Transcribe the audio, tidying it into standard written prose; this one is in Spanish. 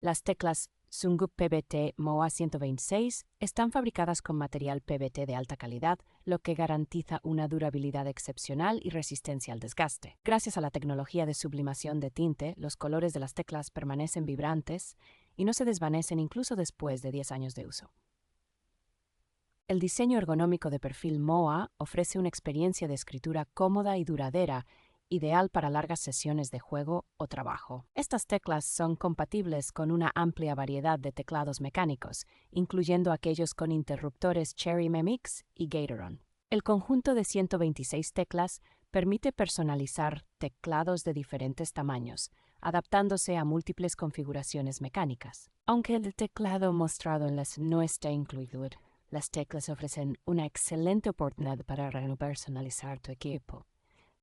Las teclas Sungoop PBT MOA 126 están fabricadas con material PBT de alta calidad, lo que garantiza una durabilidad excepcional y resistencia al desgaste. Gracias a la tecnología de sublimación de tinte, los colores de las teclas permanecen vibrantes y no se desvanecen incluso después de 10 años de uso. El diseño ergonómico de perfil MOA ofrece una experiencia de escritura cómoda y duradera, ideal para largas sesiones de juego o trabajo. Estas teclas son compatibles con una amplia variedad de teclados mecánicos, incluyendo aquellos con interruptores Cherry MMX y Gatoron. El conjunto de 126 teclas permite personalizar teclados de diferentes tamaños, adaptándose a múltiples configuraciones mecánicas. Aunque el teclado mostrado en las no está incluido, las teclas ofrecen una excelente oportunidad para personalizar tu equipo.